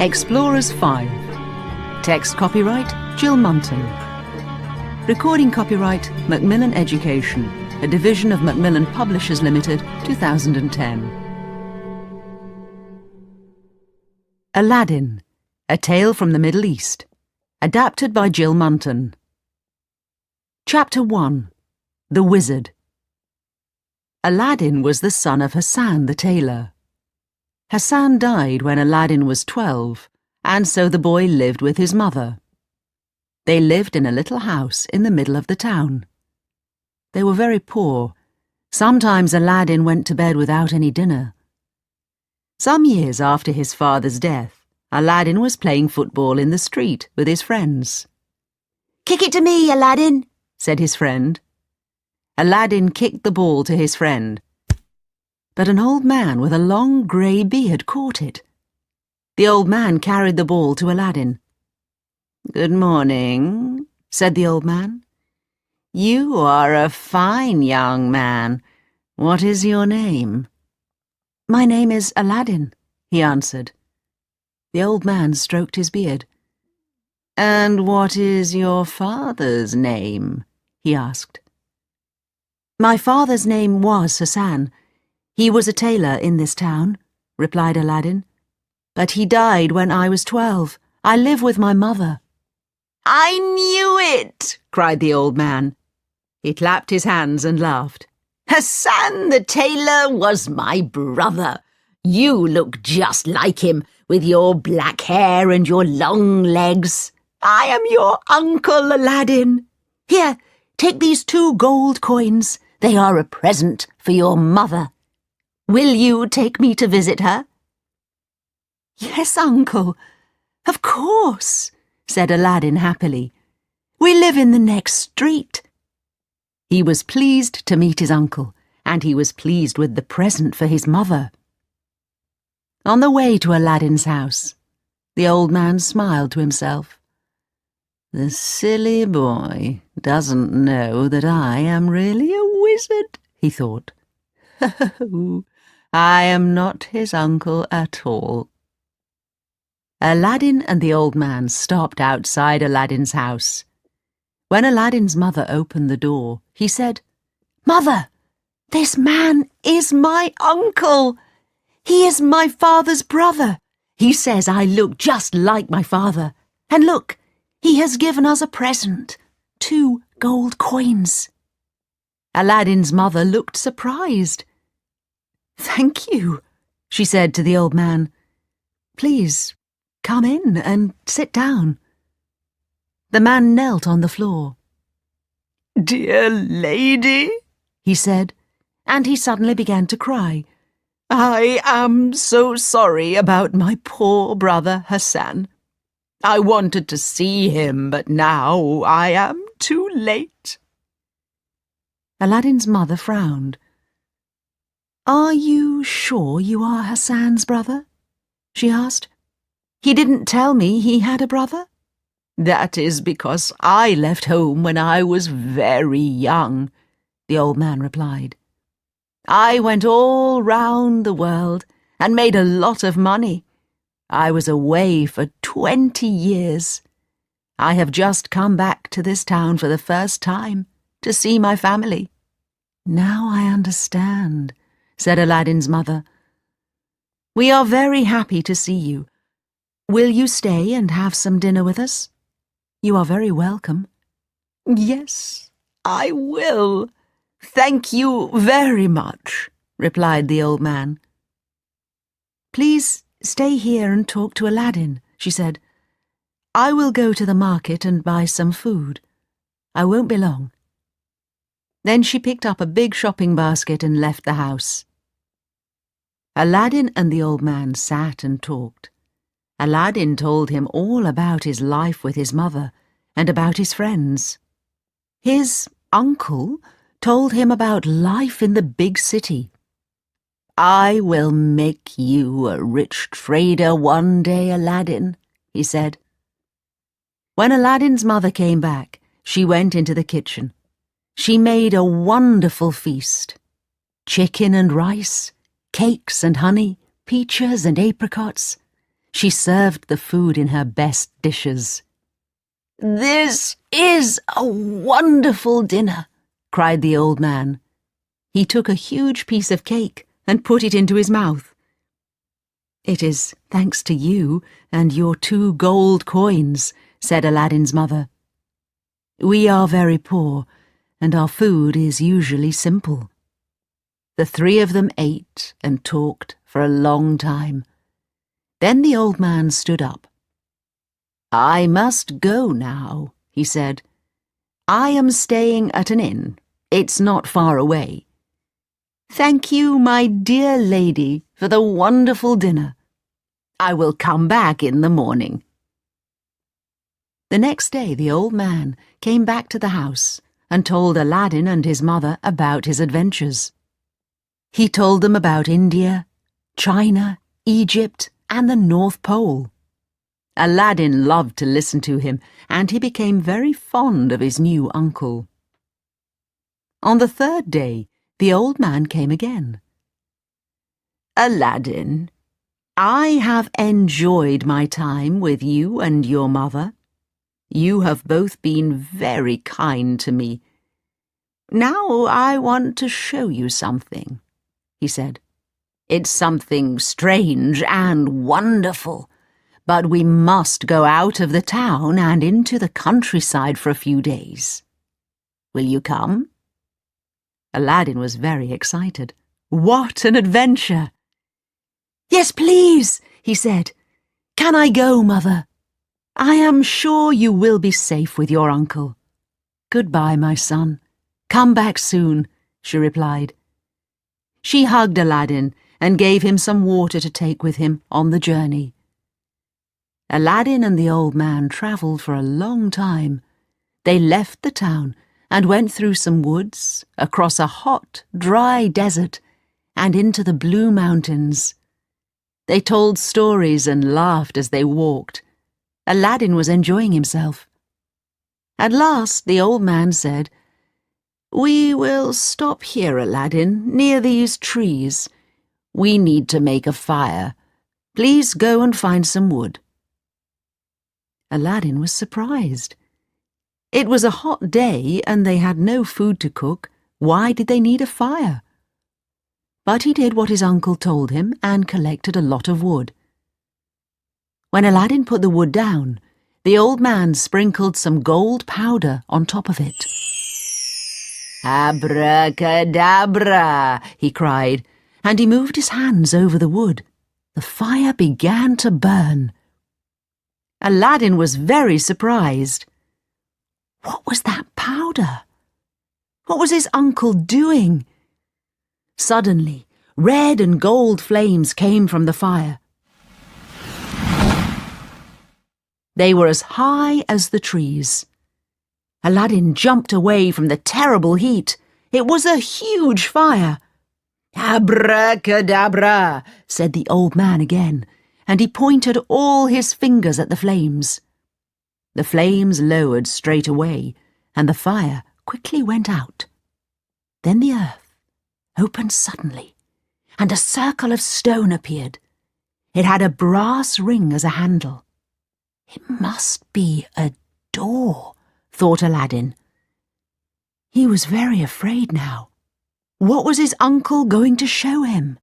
Explorers 5. Text copyright Jill Munton. Recording copyright Macmillan Education, a division of Macmillan Publishers Limited, 2010. Aladdin, a tale from the Middle East. Adapted by Jill Munton. Chapter 1. The Wizard. Aladdin was the son of Hassan the tailor. Hassan died when Aladdin was 12, and so the boy lived with his mother. They lived in a little house in the middle of the town. They were very poor. Sometimes Aladdin went to bed without any dinner. Some years after his father's death, Aladdin was playing football in the street with his friends. "Kick it to me, Aladdin," said his friend. Aladdin kicked the ball to his friend, but an old man with a long grey beard caught it. The old man carried the ball to Aladdin. "Good morning," said the old man. "You are a fine young man. What is your name?" "My name is Aladdin," he answered. The old man stroked his beard. "And what is your father's name?" he asked. "My father's name was Hassan. He was a tailor in this town," replied Aladdin. "But he died when I was 12. I live with my mother." "I knew it!" cried the old man. He clapped his hands and laughed. "Hassan the tailor was my brother. You look just like him, with your black hair and your long legs. I am your uncle, Aladdin. Here, take these 2 gold coins. They are a present for your mother. Will you take me to visit her?" "Yes, uncle. Of course," said Aladdin happily. "We live in the next street." He was pleased to meet his uncle, and he was pleased with the present for his mother. On the way to Aladdin's house, the old man smiled to himself. "The silly boy doesn't know that I am really a wizard," he thought. "Oh, I am not his uncle at all." Aladdin and the old man stopped outside Aladdin's house. When Aladdin's mother opened the door, he said, "Mother, this man is my uncle. He is my father's brother. He says I look just like my father. And look, he has given us a present, 2 gold coins." Aladdin's mother looked surprised. "Thank you," she said to the old man. "Please, come in and sit down." The man knelt on the floor. "Dear lady," he said, and he suddenly began to cry. "I am so sorry about my poor brother Hassan. I wanted to see him, but now I am too late." Aladdin's mother frowned. "Are you sure you are Hassan's brother?" she asked. "He didn't tell me he had a brother." "That is because I left home when I was very young," the old man replied. "I went all round the world and made a lot of money. I was away for 20 years. I have just come back to this town for the first time to see my family." "Now I understand," said Aladdin's mother. "We are very happy to see you. Will you stay and have some dinner with us? You are very welcome." "Yes, I will. Thank you very much," replied the old man. "Please stay here and talk to Aladdin," she said. "I will go to the market and buy some food. I won't be long." Then she picked up a big shopping basket and left the house. Aladdin and the old man sat and talked. Aladdin told him all about his life with his mother and about his friends. His uncle told him about life in the big city. "I will make you a rich trader one day, Aladdin," he said. When Aladdin's mother came back, she went into the kitchen. She made a wonderful feast. Chicken and rice, cakes and honey, peaches and apricots. She served the food in her best dishes. "This is a wonderful dinner," cried the old man. He took a huge piece of cake and put it into his mouth. "It is thanks to you and your 2 gold coins," said Aladdin's mother. "We are very poor, and our food is usually simple." The 3 of them ate and talked for a long time. Then the old man stood up. "I must go now," he said. "I am staying at an inn. It's not far away. Thank you, my dear lady, for the wonderful dinner. I will come back in the morning." The next day the old man came back to the house and told Aladdin and his mother about his adventures. He told them about India, China, Egypt, and the North Pole. Aladdin loved to listen to him, and he became very fond of his new uncle. On the 3rd day, the old man came again. "Aladdin, I have enjoyed my time with you and your mother. You have both been very kind to me. Now I want to show you something," he said. "It's something strange and wonderful, but we must go out of the town and into the countryside for a few days. Will you come?" Aladdin was very excited. What an adventure! "Yes, please," he said. "Can I go, Mother? I am sure you will be safe with your uncle." "Goodbye, my son. Come back soon," she replied. She hugged Aladdin and gave him some water to take with him on the journey. Aladdin and the old man travelled for a long time. They left the town and went through some woods, across a hot, dry desert, and into the blue mountains. They told stories and laughed as they walked. Aladdin was enjoying himself. At last the old man said, "We will stop here, Aladdin, near these trees. We need to make a fire. Please go and find some wood." Aladdin was surprised. It was a hot day and they had no food to cook. Why did they need a fire? But he did what his uncle told him and collected a lot of wood. When Aladdin put the wood down, the old man sprinkled some gold powder on top of it. "Abracadabra!" he cried, and he moved his hands over the wood. The fire began to burn. Aladdin was very surprised. What was that powder? What was his uncle doing? Suddenly, red and gold flames came from the fire. They were as high as the trees. Aladdin jumped away from the terrible heat. It was a huge fire. "Abracadabra," said the old man again, and he pointed all his fingers at the flames. The flames lowered straight away, and the fire quickly went out. Then the earth opened suddenly, and a circle of stone appeared. It had a brass ring as a handle. It must be a door, thought Aladdin. He was very afraid now. What was his uncle going to show him?